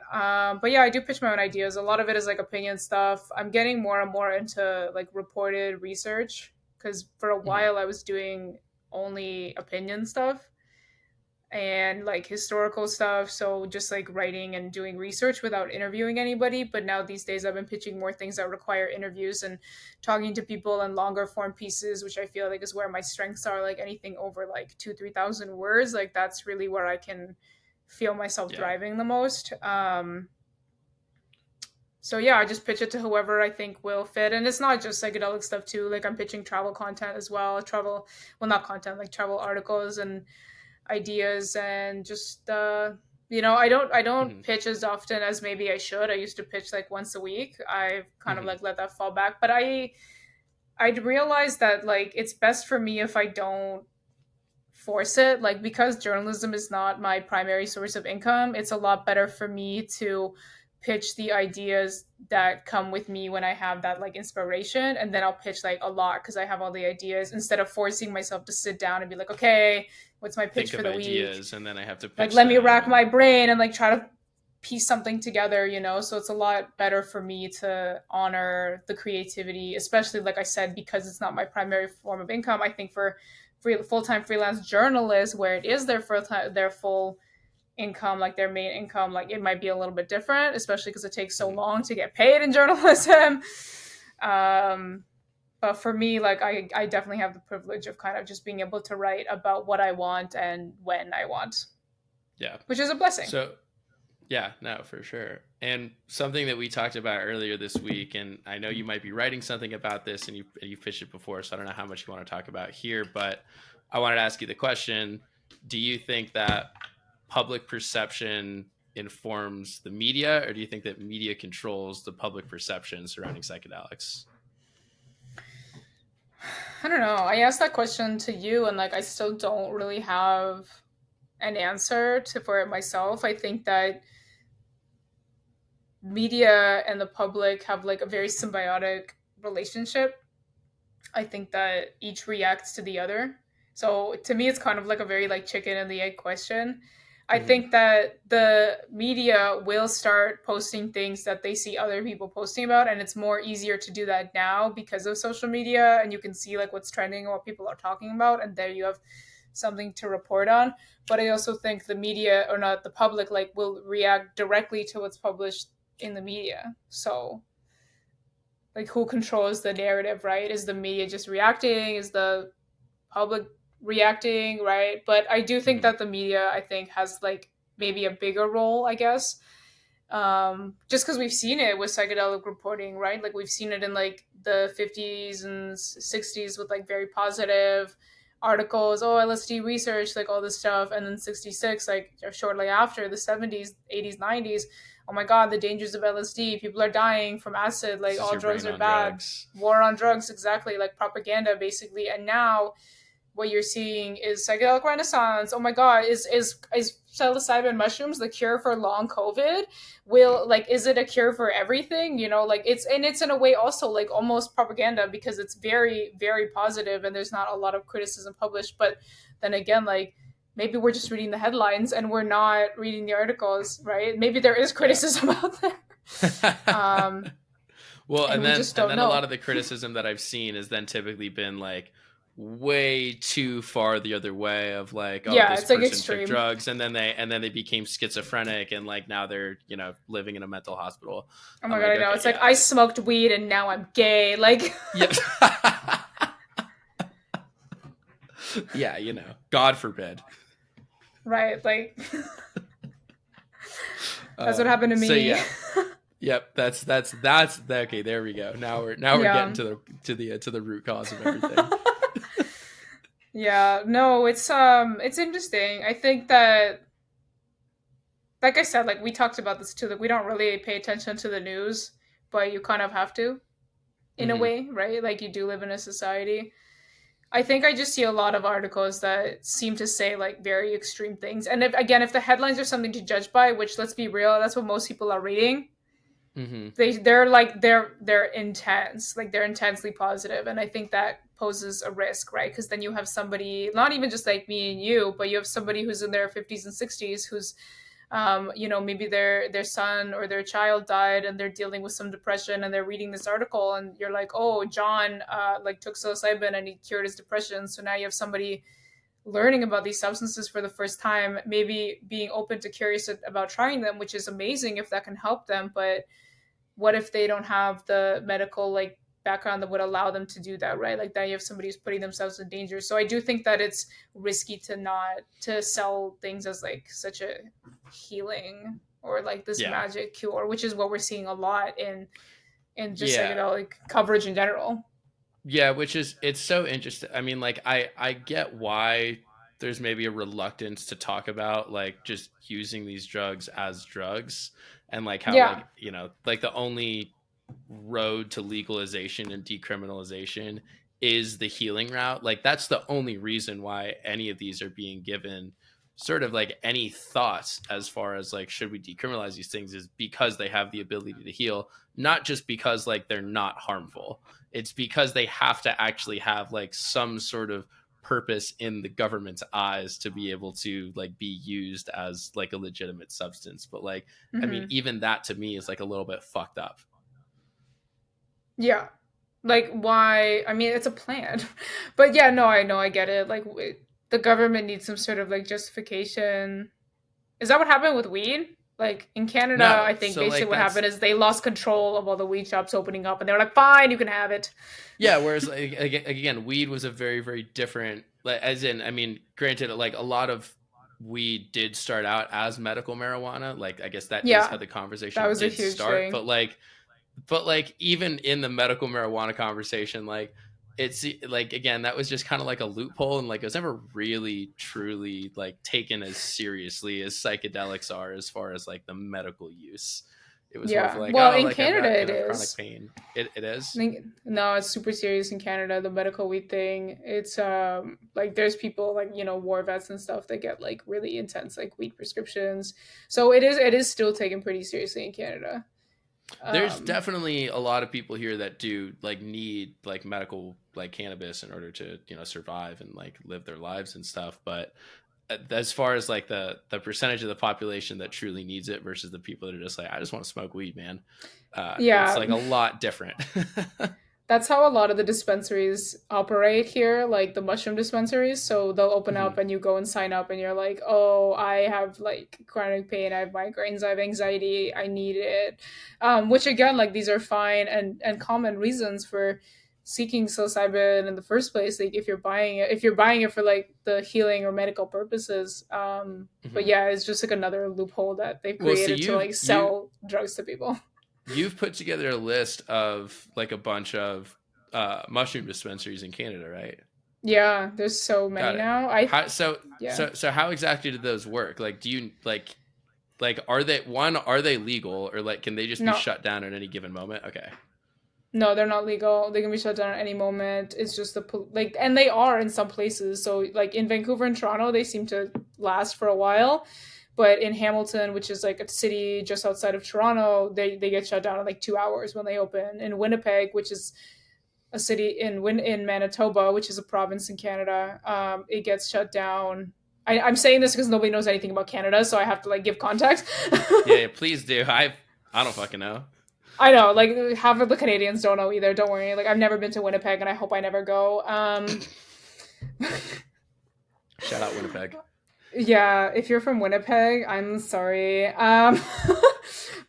But yeah, I do pitch my own ideas. A lot of it is like opinion stuff. I'm getting more and more into like reported research because for a Hmm. while I was doing only opinion stuff and like historical stuff. So just like writing and doing research without interviewing anybody. But now these days I've been pitching more things that require interviews and talking to people and longer form pieces, which I feel like is where my strengths are. Like anything over like 2-3 thousand words, like that's really where I can feel myself Yeah. thriving the most. So yeah, I just pitch it to whoever I think will fit, and it's not just psychedelic stuff too. Like I'm pitching travel content as well, travel, well not content, like travel articles and ideas, and just I don't Hmm. pitch as often as maybe I should. I used to pitch like once a week. I've kind of Hmm. like let that fall back, but I'd realized that like it's best for me if I don't force it, like because journalism is not my primary source of income. It's a lot better for me to pitch the ideas that come with me when I have that like inspiration, and then I'll pitch like a lot because I have all the ideas instead of forcing myself to sit down and be like, okay, what's my pitch Think for of the week? ideas and then I have to Like pitch let me them, rack and my brain and like try to piece something together. So it's a lot better for me to honor the creativity, especially like I said, because it's not my primary form of income. I think for full-time freelance journalists where it is their full income, like their main income, like it might be a little bit different, especially because it takes so mhm. long to get paid in journalism. um, but for me, like I definitely have the privilege of kind of just being able to write about what I want and when I want, Yeah. which is a blessing. So yeah, no, for sure. And something that we talked about earlier this week, and I know you might be writing something about this, and you pitched it before, so I don't know how much you want to talk about here, but I wanted to ask you the question: do you think that public perception informs the media, or do you think that media controls the public perception surrounding psychedelics? I don't know. I asked that question to you, and like I still don't really have an answer to for it myself. I think that media and the public have like a very symbiotic relationship. I think that each reacts to the other. So to me, it's kind of like a very like chicken and the egg question. I Hmm. think that the media will start posting things that they see other people posting about, and it's more easier to do that now because of social media, and you can see like what's trending and what people are talking about, and there you have something to report on. But I also think the media, or not the public, like will react directly to what's published in the media. So like who controls the narrative, right? Is the media just reacting? Is the public reacting, right? But I do think Hmm. that the media, I think, has like maybe a bigger role, I guess. Just because we've seen it with psychedelic reporting, right? Like we've seen it in like the 50s and 60s with like very positive articles, oh, LSD research, like all this stuff. And then 66, like shortly after, the 70s, 80s, 90s, oh my God, the dangers of LSD. People are dying from acid, This like is all your drugs brain are on bad. drugs. War on drugs, exactly, like propaganda, basically. And now what you're seeing is psychedelic renaissance. Oh my god, is psilocybin mushrooms the cure for long COVID? Will, like, is it a cure for everything? You know, like, it's in a way also like almost propaganda, because it's very, very positive and there's not a lot of criticism published. But then again, like, maybe we're just reading the headlines and we're not reading the articles, right? Maybe there is Yeah. criticism out there. um Well, and and we then just and don't then a lot know. of the criticism that I've seen has then typically been like way too far the other way of like, oh, Yeah, this it's like person took extreme. drugs and then they became schizophrenic and like now they're, living in a mental hospital. Oh I'm my god, like, I know. okay, It's like yeah, I like smoked weed and now I'm gay. Like, yep. Yeah, God forbid. right? Like, that's what happened to So me. yeah. Yep, that's okay, there we go. Now we're getting Yeah. to the root cause of everything. Yeah. No, it's interesting. I think that, like I said, like we talked about this too, like we don't really pay attention to the news, but you kind of have to, in a Mhm. way, right? Like, you do live in a society. I think I just see a lot of articles that seem to say like very extreme things. And if the headlines are something to judge by, which, let's be real, that's what most people are reading, Mhm. they're intense, like they're intensely positive. And I think that poses a risk, right? Because then you have somebody, not even just like me and you, but you have somebody who's in their 50s and 60s, who's maybe their son or their child died and they're dealing with some depression, and they're reading this article, and you're like, oh, John like took psilocybin and he cured his depression. So now you have somebody learning about these substances for the first time, maybe being open to curious about trying them, which is amazing if that can help them. But what if they don't have the medical, like, background that would allow them to do that, right? Like, that you have somebody who's putting themselves in danger. So I do think that it's risky to not to sell things as like such a healing or like this Yeah. magic cure, which is what we're seeing a lot in just Yeah. psychedelic coverage in general. Yeah, which is it's so interesting. I mean, like I get why there's maybe a reluctance to talk about like just using these drugs as drugs and like how Yeah. like, like the only road to legalization and decriminalization is the healing route. Like that's the only reason why any of these are being given sort of like any thoughts as far as like should we decriminalize these things is because they have the ability to heal, not just because like they're not harmful. It's because they have to actually have like some sort of purpose in the government's eyes to be able to like be used as like a legitimate substance. But like I mean Hmm. even that to me is like a little bit fucked up. Yeah. Like, why? I mean, it's a plan. But yeah, no, I know, I get it. Like, the government needs some sort of like justification. Is that what happened with weed? Like, in Canada, No, I think so basically like what that's happened is they lost control of all the weed shops opening up, and they were like, "Fine, you can have it." yeah. Whereas like, again, weed was a very very different. Like, as in, I mean, granted, like a lot of weed did start out as medical marijuana. Like I guess that is how Yeah, the that conversation was a did huge start. thing. But like even in the medical marijuana conversation, like it's like again that was just kind of like a loophole and like it was never really truly like taken as seriously as psychedelics are as far as like the medical use. It was more of Yeah. like, Well, oh, in like I've Canada, got it chronic is. pain. It I is. think no, it's super serious in Canada. The medical weed thing. It's like there's people like war vets and stuff that get like really intense like weed prescriptions. So it is still taken pretty seriously in Canada. There's Um, definitely a lot of people here that do like need like medical like cannabis in order to survive and like live their lives and stuff. But as far as like the percentage of the population that truly needs it versus the people that are just like I just want to smoke weed, man, it's yeah, like a lot different. that's how a lot of the dispensaries operate here, like the mushroom dispensaries. So they'll open Hmm. up and you go and sign up and you're like, oh, I have like chronic pain, I have migraines, I have anxiety, I need it. Which again, like these are fine and common reasons for seeking psilocybin in the first place. Like if you're buying it for like the healing or medical purposes. But Hmm. yeah, it's just like another loophole that they've Well, so created to you've like you sell drugs to people. you've put together a list of like a bunch of mushroom dispensaries in Canada, right? Yeah, there's so many Got it. now. I How so Yeah. so so how exactly did those work? Like do you like are they legal or like can they just be No, shut down at any given moment? Okay. No, they're not legal. They can be shut down at any moment. It's just like, and they are in some places. So, like in Vancouver and Toronto, they seem to last for a while. But in Hamilton, which is like a city just outside of Toronto, they get shut down in like 2 hours when they open. In Winnipeg, which is a city in Manitoba, which is a province in Canada, it gets shut down. I'm saying this because nobody knows anything about Canada, so I have to like give context. Yeah, please do. I don't fucking know. I know, like half of the Canadians don't know either. Don't worry. Like I've never been to Winnipeg, and I hope I never go. Shout out Winnipeg. Yeah, if you're from Winnipeg, I'm sorry.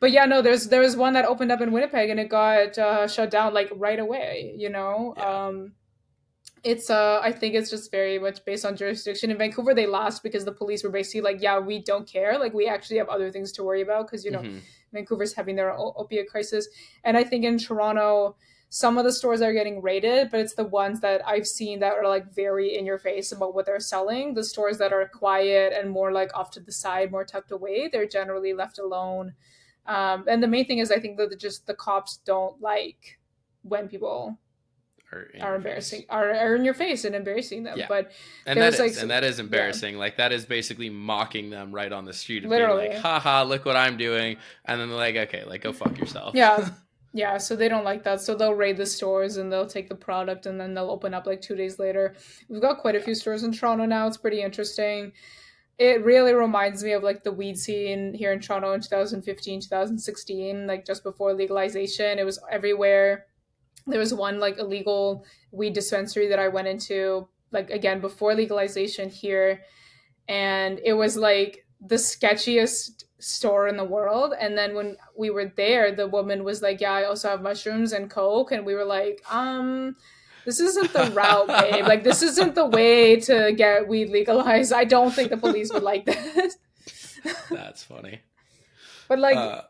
But yeah, no, there's one that opened up in Winnipeg, and it got shut down like right away. Yeah. It's I think it's just very much based on jurisdiction. In Vancouver, they lost because the police were basically like, yeah, we don't care. Like we actually have other things to worry about because Mm-hmm. Vancouver's having their opiate crisis. And I think in Toronto, some of the stores are getting raided, but it's the ones that I've seen that are like very in your face about what they're selling. The stores that are quiet and more like off to the side, more tucked away, they're generally left alone. And the main thing is, I think that just the cops don't like when people Or in are your face. embarrassing, are in your face and embarrassing them. Yeah. But And there's like, that is yeah, embarrassing. Like that is basically mocking them right on the street of being like, literally, haha, look what I'm doing. And then they're like, okay, like go fuck yourself. yeah. Yeah, so they don't like that. So they'll raid the stores and they'll take the product and then they'll open up like 2 days later. We've got quite a Yeah. few stores in Toronto now. It's pretty interesting. It really reminds me of like the weed scene here in Toronto in 2015, 2016, like just before legalization. It was everywhere. There was one like illegal weed dispensary that I went into, like again before legalization here, and it was like the sketchiest store in the world. And then when we were there, the woman was like, yeah, I also have mushrooms and coke. And we were like, this isn't the route, babe. Like this isn't the way to get weed legalized. I don't think the police would like this. That's funny. But like, Uh,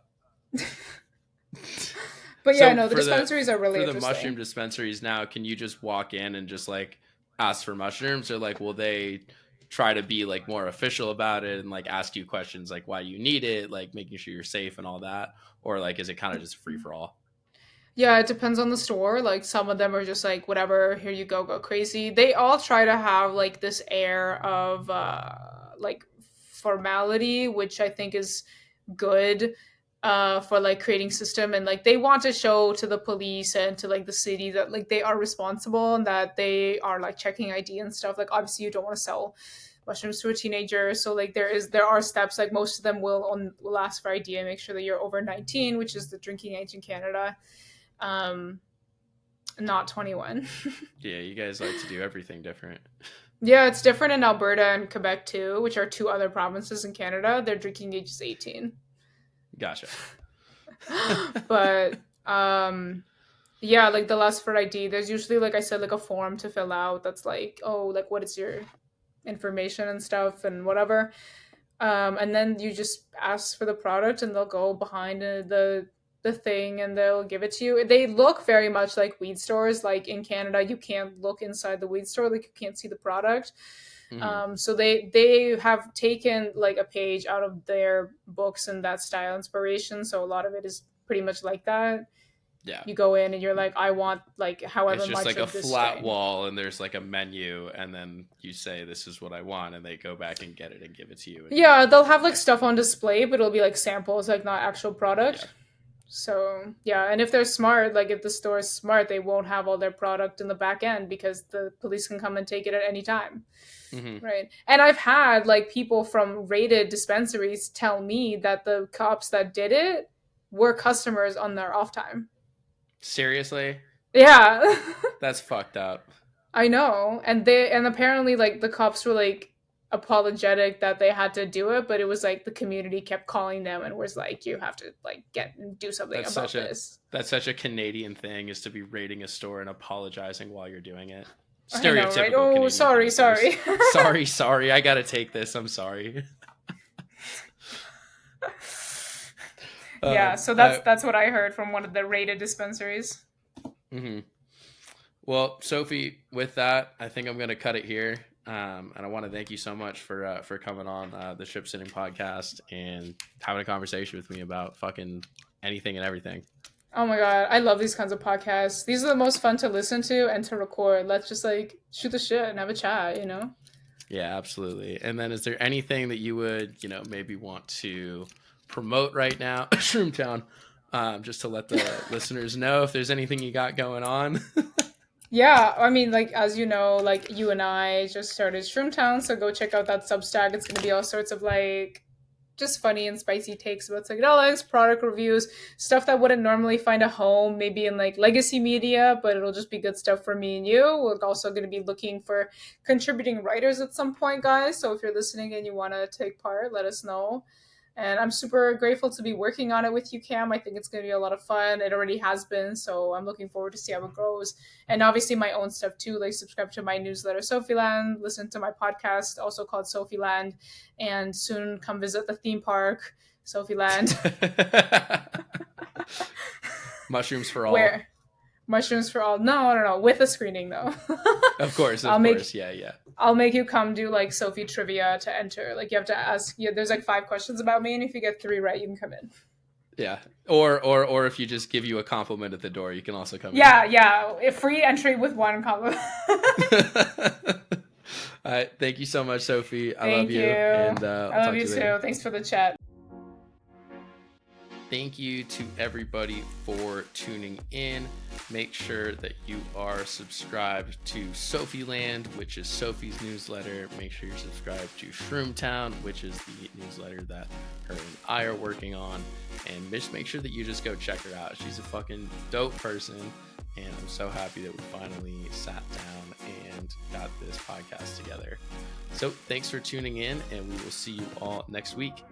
but yeah, so no, the dispensaries are really for the mushroom interesting. dispensaries now, can you just walk in and just like ask for mushrooms, or like will they try to be like more official about it and like ask you questions like why you need it, like making sure you're safe and all that, or like is it kind of just free for all? Yeah, it depends on the store. Like some of them are just like whatever, here you go, go crazy. They all try to have like this air of like formality, which I think is good for like creating system, and like they want to show to the police and to like the city that like they are responsible and that they are like checking ID and stuff. Like obviously you don't want to sell mushrooms to a teenager, so like there are steps. Like most of them will ask for ID and make sure that you're over 19, which is the drinking age in Canada, um not 21. Yeah, you guys like to do everything different. Yeah, it's different in Alberta and Quebec too, which are two other provinces in Canada. Their drinking age is 18. Gotcha. But yeah, like the last for ID, there's usually, like I said, like a form to fill out that's like, oh, like what is your information and stuff and whatever. And then you just ask for the product and they'll go behind the thing and they'll give it to you. They look very much like weed stores. Like in Canada, you can't look inside the weed store, like you can't see the product. Hmm. So they have taken like a page out of their books and that style inspiration. So a lot of it is pretty much like that. Yeah. You go in and you're like, I want like It's however just much like a of this flat strain. wall and there's like a menu and then you say this is what I want and they go back and get it and give it to you and you're Yeah, like, they'll have like okay. stuff on display, but it'll be like samples, like not actual Yeah. product. So yeah, and if they're smart, like if the store is smart, they won't have all their product in the back end because the police can come and take it at any time. Hmm. Right. And I've had like people from rated dispensaries tell me that the cops that did it were customers on their off time. Seriously? Yeah. That's fucked up. I know. And apparently like the cops were like apologetic that they had to do it, but it was like the community kept calling them and was like, you have to like get and do something That's about such a this. that's such a Canadian thing, is to be raiding a store and apologizing while you're doing it. I know, right? Stereotypical Oh, Canadian thing, sorry, of course. sorry. Sorry, I gotta take this. I'm sorry. Yeah, so I, that's what I heard from one of the rated dispensaries. mhm. Well, Sophie, with that, I think I'm gonna cut it here. And I want to thank you so much for coming on the Ship Sitting podcast and having a conversation with me about fucking anything and everything. Oh my god, I love these kinds of podcasts. These are the most fun to listen to and to record. Let's just like shoot the shit and have a chat, you know? Yeah, absolutely. And then is there anything that you would, maybe want to promote right now, Shroomtown, just to let the listeners know if there's anything you got going on? Yeah, I mean, like as you know, like you and I just started Shroomtown, so go check out that Substack. It's gonna be all sorts of like just funny and spicy takes about psychedelics, product reviews, stuff that wouldn't normally find a home, maybe in like legacy media, but it'll just be good stuff for me and you. We're also going to be looking for contributing writers at some point, guys. So if you're listening and you want to take part, let us know. And I'm super grateful to be working on it with you, Cam. I think it's going to be a lot of fun. It already has been, so I'm looking forward to see how it grows. And obviously my own stuff too, like subscribe to my newsletter, Sophieland, listen to my podcast, also called Sophieland, and soon come visit the theme park, Sophieland. Mushrooms for all. Where mushrooms for all? No, no, no, with a screening though. Of course, I'll of make course. Yeah, yeah. I'll make you come do like Sophie trivia to enter. Like you have to ask. Yeah, there's like 5 questions about me, and if you get 3 right, you can come in. Yeah. Or if you just give you a compliment at the door, you can also come in. Yeah, yeah. Free entry with 1 compliment. All right. Thank you so much, Sophie. I love Thank you. you. And I I'll love talk to you you too. later. Thanks for the chat. Thank you to everybody for tuning in. Make sure that you are subscribed to Sophieland, which is Sophie's newsletter. Make sure you're subscribed to Shroomtown, which is the newsletter that her and I are working on. And just make sure that you just go check her out. She's a fucking dope person. And I'm so happy that we finally sat down and got this podcast together. So thanks for tuning in, and we will see you all next week.